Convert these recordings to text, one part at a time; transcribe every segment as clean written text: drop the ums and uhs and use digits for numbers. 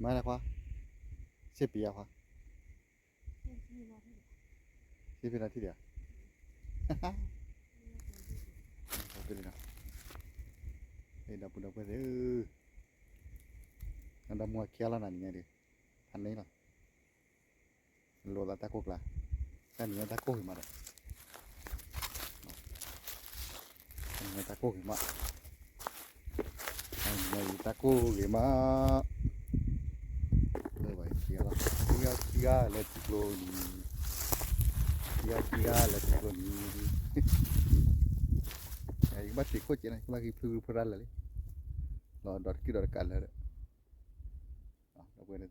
มาแล้วควะเสียปีอะควะเสียปีนาทีเดียวไปเลยนะเฮ้ยดับบุญดับไปเลยนั่นดับมัวเคี้ยวแล้วนั่นไงดิทันนี้หรอโลละตะกุกละแค่นี้ตะกุกมาเลยนี่ตะกุกมานี่ตะกุกมาเลยไปเคี้ยวละเคี้ยวเลยติดโลนี่เคี้ยวเลยติดโลนี่ไอ้บ้าติดโคตรนะบ้ากี่พลันเลยรอดอดกี่ดอดกันเลยอ่ะเราไปเลย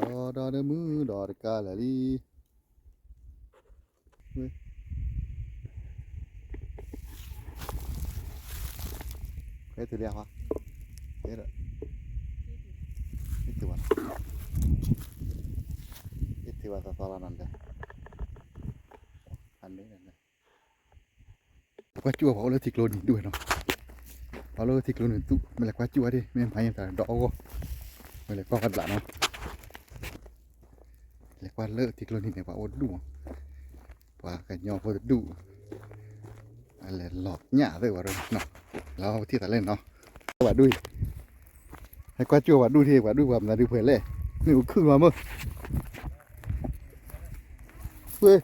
รอดอดมือดอดกันเลยใครถือเรียกวะเฮ้ยนี่ถือว่านี่ถือว่าตลาดนั่นเลยอันนี้นั่นเลยกว่าจั่วเขาเลยติดโลนี่ด้วยเนาะเขาเลยติดโลนี่ตุ๊ไม่เลยกว่าจั่วดิไม่พายยังแต่ดอกก็ไม่เลยก็กันละเนาะเลยกว่าเลิกติดโลนี่เนี่ยว่าโอ้ดูว่ากันยอพอดูอะไรหลอกหยาเลยว่าเลยเนาะเราที่ตะเล่นเนาะว่าดูให้กว่าจั่วว่าดูที่ว่าดูแบบนั้นดูเพื่อนเลยนี่ขึ้นมาเมื่อเฮ้ย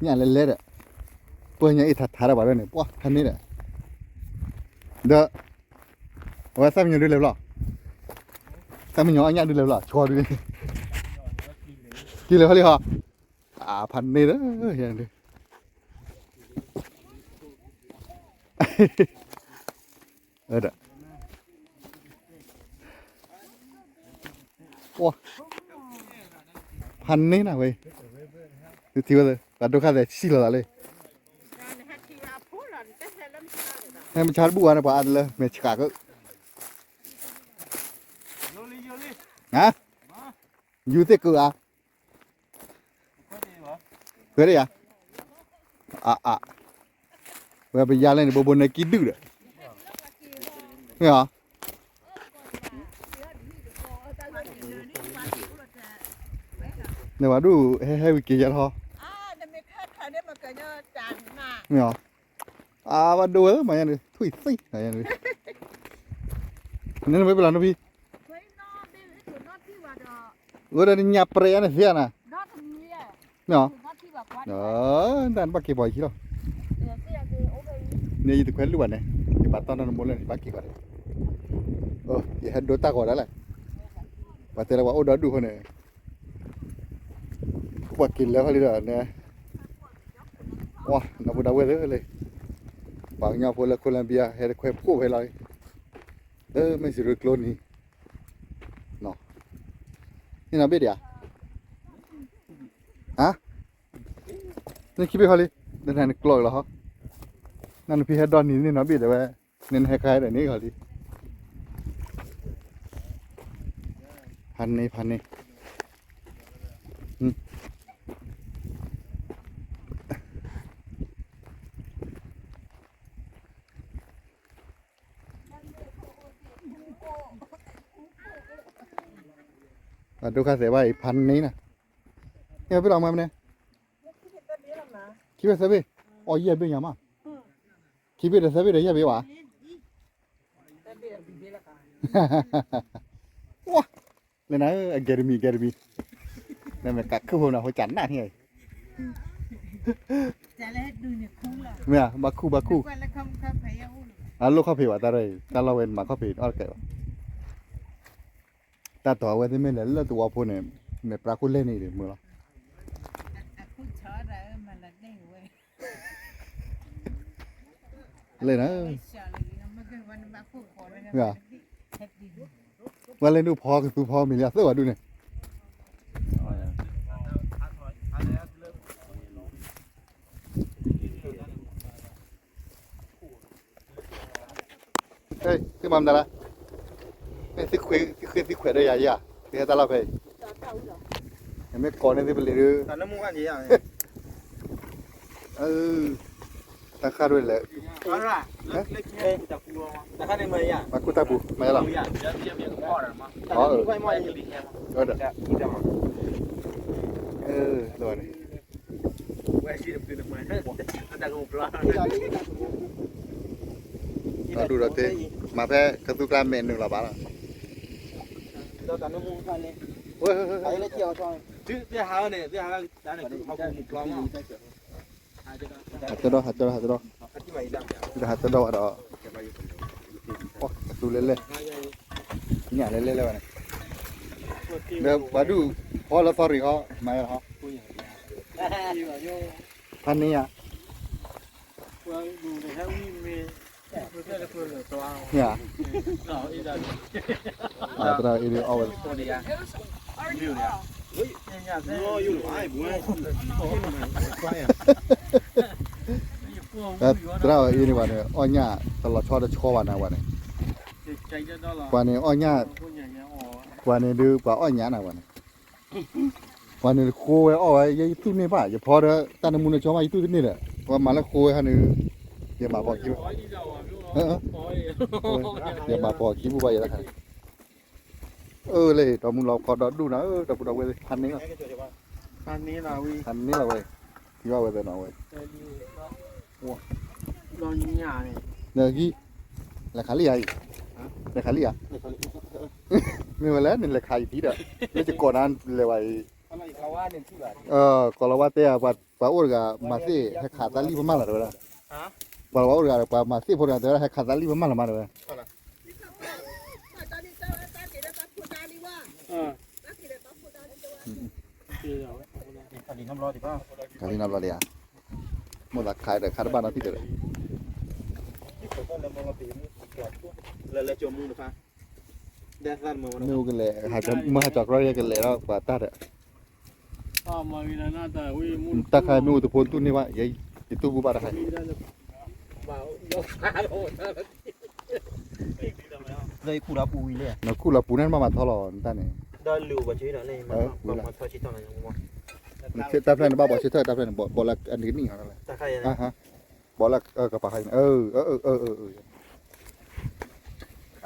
เนี่ยเล่นๆอ่ะเพื่อนยังอีทัดทาระบาดเลยเนี่ยว้าทันนี้แหละเด้อว่าซ้ำยังดูเลยหรอซ้ำยังอันยังดูเลยหรอชัวร์ดูดิกี่เลยเขาเรียกพันนี่เด้อยังดูเด้อว้าพันนี่นะเว้ยทีว่าเลยกัดดูข้าแต่ชิลละเลยให้มันชาร์จบัวนะป่ะอันเลยเมชกาก็ฮะอยู่ที่เกลือเกลือได้ยังเวลาไปยาเล่นบนในกินดื้อเลยเนี่ยเหรอเนี่ยว่าดูให้วิกิยาทอเนี่ยเหรอมาดูแล้วมาอย่างนี้ถุยสิอะไรอย่างนี้นี่ไม่เป็นไรนะพี่udah nyapre ya nih na no dan pakai boy kiloนี่อยู่ที่แคว้นล้วนเนี่ยที่ปัตตอนนั้นหมดเลยที่ปักกี่ก่อนอย่าให้โดนตาก่อนแล้วแหละปัตเตอร์ว่าโอ้ดอดูคนเนี่ยปักกินแล้วเขาเรียกเนี่ยว้าน้ำบุดาเวเลยบางอย่างพวกละคนละเบียร์ให้แควบคู่ให้เลยไม่สิรึกโลนี่เนาะนี่น่าเบียดอ่ะฮะนี่คิดไปเขาเลยเดินทางกลอยเหรอฮะนั่นพี่ให้ดอนนี่น่าเบียดแต่ว่าเน้นให้ใครแต่นี่เขาดิพันนี่ดูค่าเสียไว้พันนี้นะเนี่ยไปลองมาเนี่ยคิดว่าเสียไปอ๋อเยี่ยมไปยังมั้งคิดว่าเสียไปเดี๋ยวเยี่ยมไปวะว้าเลยนะแกรมีเนี่ยมันกัดขึ้นหัวหน้าหัวจันทร์น่ะที่ไงจะเล่นดูเนี่ยคุ้งละเนี่ยบักคู่ลูกข้าวผิวอะไรตาเราเว้นมาข้าวผิวอะไรกันตาตัวเว้นที่ไม่เล่นแล้วตัวพวกเนี่ยไม่ปลาคุณเล่นนี่ดิมือละเลยนะเนี่ยวันเล่นดูพอคือพอมีเรื่องสวัสดีเนี่ยเฮ้ยที่มันอะไรไอ้ที่คุยได้ยังที่ให้ตาเราไปยังไม่ก่อนนี่ที่เป็นเรื่อง แต่ละมุกอันนี้อ่ะ ตะคาด้วยแหละ เอาล่ะเลิกเอ๊ะจับกูมาแต่ถ้าในเมืองอ่ะ มากูตาปูมาแล้ว อย่าเดี๋ยวพ่อหน่อยมั้งแต่ไม่ค่อยมอยดีแค่มั้ง เออเด้อ นี่จะมา ตัวนี้ ไว้ชีดเป็นทำไมแต่กูปลา เราดูเราเต้มาแพ้กระตุกกลามเมนหนึ่งละบาทละ เราแต่น้ำมูกใครเลย เฮ้ย ไปเลยเที่ยวช่อยที่หาเนี่ยที่หาด้านไหนเขาคุมกล้องอ่ะ หัดจะดอหัดจะดอหัดจะดอ ที่ไหนดัง จะหัดจะดอดอโอ้กระตุกเล่นเลยเนี่ยเล่นเลยวันนี้เดี๋ยวมาดูพอเราสอรี่เขาไม่หรอพันนี้อ่ะเนี่ยตัวอีเดียเอาไว้ ตัวนี้อ่ะวิวเนี่ยเฮ้ยเนี่ยอยู่ไอ้บุ้ย ตัวอีนี่วันนี้อ้อเนี่ยตลอดชอดชอวันนะวันนี้วันนี้อ้อเนี่ยวันนี้ดูป่าอ้อเนี่ยนะวันนี้วันนี้โค้ยอ้อยยัยตู้นี่ป่ะอย่าพอเด้อตานมุนชอมาตู้นี่แหละว่ามาแล้วโค้ยฮะนี่อย่ามาบอกคิวอย่ามาบอกคิวไปแล้วครับเลยตอนมึงเราขอดูนะแต่กูเอาไว้พันนี้ก็ อันนี้เราวิ พันนี้เราไว้ที่ว่าไว้แต่เราไว้ รอยิงยาเนี่ย เนี่ยกี่ราคาเรียราคาเรียไม่ว่าแล้วนี่ราคาอีกทีเด้อแล้วจะก่อนนั้นเลยไว้ อะไรเขาว่าเนี่ยที่แบบ ก่อนเราว่าเตะว่าอุรกามาสิให้ขาตาลีประมาณละเด้อ ฮะ ว่าอุรกามาสิพอเด้อให้ขาตาลีประมาณละมาเด้อ อันนี้น้ำร้อนดีป่ะ กาลีนับละเดียหมดละขายแต่ขาดบ้านเราที่เด้อ เลยจมมือนะคะแดดร้อนมือ มิวกันเลยหาจะมาจอกร้อยกันเลยแล้วกว่าตาเด้อ มาวินานาแต่วิมุ ตาใครมิวตัวพนตุนี่ว่ายัยตู้กูบาดใคร บ่าวยกขาโดน เลยคูรับอุ้ยเลย นักกูละปูนั้นมาทอลอนตานี่ ได้lưu vào chế đó này mà mà thôi chỉ tao này khôngมันเชื่อตาเพื่อนบ้าบอกเชื่อตาเพื่อนบอกละอันนี้นี่เขาอะไร ta khai này ฮะบอกละกระเป๋าใครอ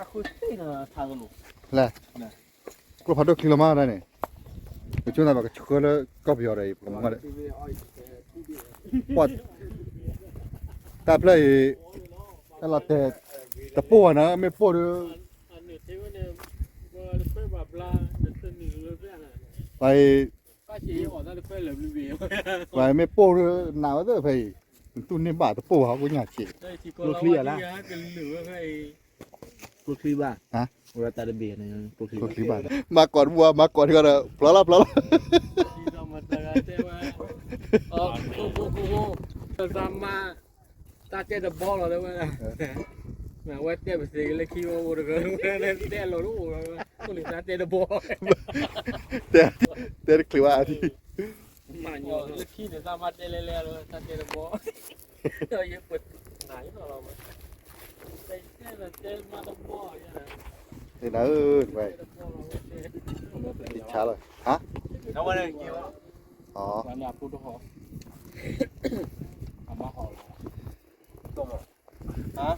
ะคุยที่น่ะทางลูก แหละกูพัดดกิโลมาได้เนี่ยช่วงนั้นก็ช่วยแล้วก็เพียอะไรผมมาเลยปอดตาเพลย์นั่นละแต่ปวดนะไม่ปวด อันนี้ที่ว่าเนี่ยว่าเพื่อแบบลาเดินหนีเลยเพื่อนน่ะ ไป ก็ชี้ออกได้เพื่อนเลยรีวิว ไปไม่ปวดหนาวเด้อไปตุ้นนี่บาดตะปวดเขาก็อยากฉีด ได้ที่ก็เราว่ากันหรือว่าไง cô khi ba ฮะ rồi ta đã biển này cô khi ก็คลิบาดมาก่อนวัวมาก่อนก็เลยพลาพลา ที่เรามาตระเตว่ากูตามมาตาเจตบอลเราเลยว่าแม่ว่าเตะไปสิเลยคิวโอ้เกินเตะเราลูกกูเลยตาเตะบอล แต่คลิบาที่ มาอยู่เลยคิดเนี่ยตามมาเตะเล่ๆเลยตาเตะบอลเราอยู่เปิดไหนเราเตะมาตบอลเนี่ย นี่นะไปอิจฉาเลยฮะ đâu qua đây nhiều อ๋อ วันนี้พูดหอเอามาหอ tôm hả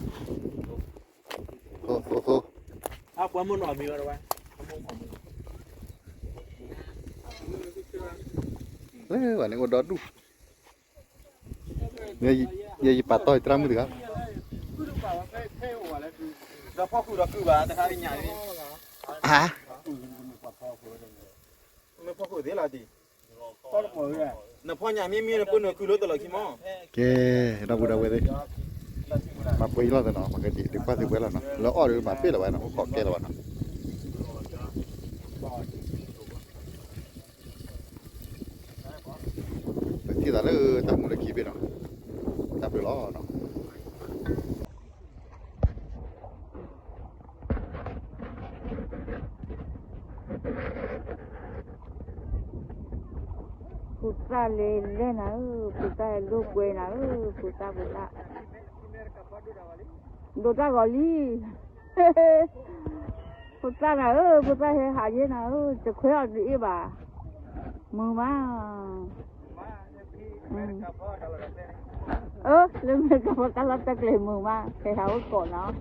โอ้โห à quá muốn hỏi mì rồi bạn วันนี้ก็ดอดดูเนี่ยปาต่อยตรามือถือครับ giờพ่อคือเราคือบ้านแต่ข้าเป็นใหญ่นี่ ฮะ ไม่พ่อคือที่เราดีพ่อหมดเลยน่ะพ่อใหญ่มีนะเพิ่นคือรถตลอดขี้หม้อ โอเคเราบูดาเวเลยมาปุยรอดแต่เนาะมันก็ดีดึกว่าดึกเวลาเนาะแล้วอ้อหรือมาเปี้ยหรือวะเนาะขอแก้หรือวะเนาะที่ตาเลยตามุนขี้ไปเนาะตาไปล้อเนาะ Puta le na puta lu kwe na puta puta goli puta na puta he ha ye naจะคุยเอาดีบ่ามือมา lên mình có một cái lát tắc lên mù mà cái hậu cổ nó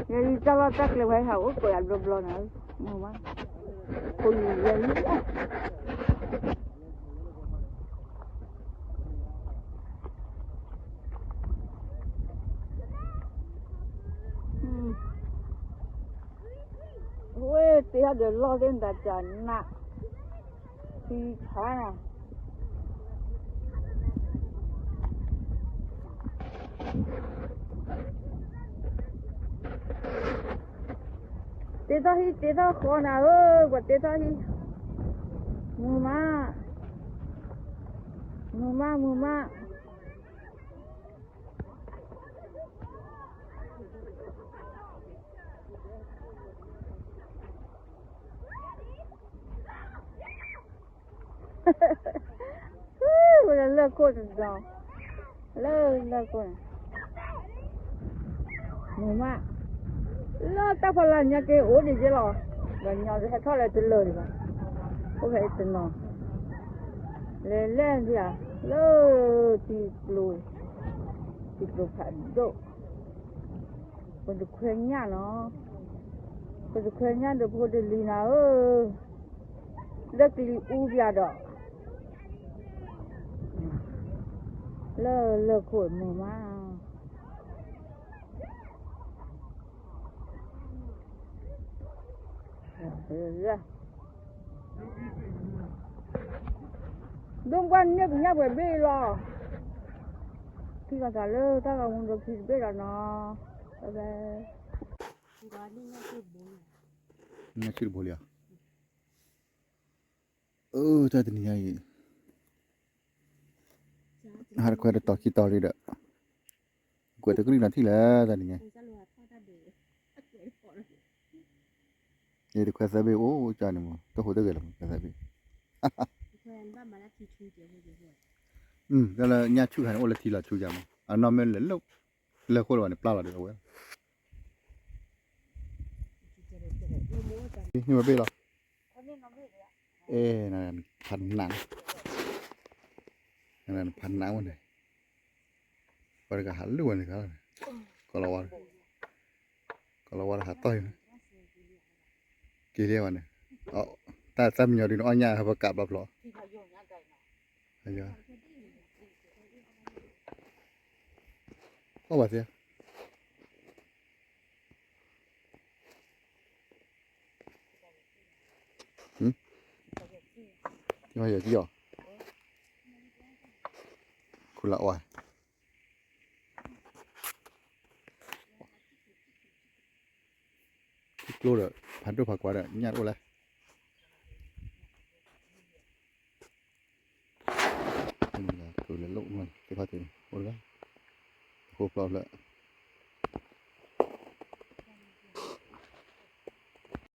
người đi cho lát tắc lên cái hậu cổ ăn rôm lon nữa mù mà ôi giời ôi tí hạt được lo lên đã chán nè thì khá nè tế ta khó nào ơi quả tế ta hi mù ma ôi là lơ cô rồi lơ cô này mù ma lơ ta phải là nhà cái ổ đi chứ lo và nhỏ thì thôi là từ lời mà không phải từ nó lên gì à lơ thì lùi phải độ còn được khuyên nhà nó còn được khuyên nhà được vô được lì nào đất thì u bia đó lơ khổi mù ma đông quan nhấp phải biết lo khi còn trả lơ ta còn được thì biết là nó về nhà chưa bồi à ta tình nhảy har quay được tao khi tao đi đó quay được cái nào thì là ta tình nhảy ये तो कैसा भी वो जाने में तो होता गया कैसा भी cái là nhà chú hay là thì là chú nhà mà nó mới lớn lâu lâu khô rồi này plau là được rồi nhưng mà bây giờ ê này phần nặng này còn cả hắn luôn này cả còn là hạt tỏi kia đây này ta xăm nhiều đi nó nhà hay cạp bập lọ có bà gì nhưng mà giờ gì àคุณละอ่ะโลดพันตัวผักกวาดญาติโอ้ละนี่ละตัวละโลมันจะพาถึงโอ้ละโคปลอมละ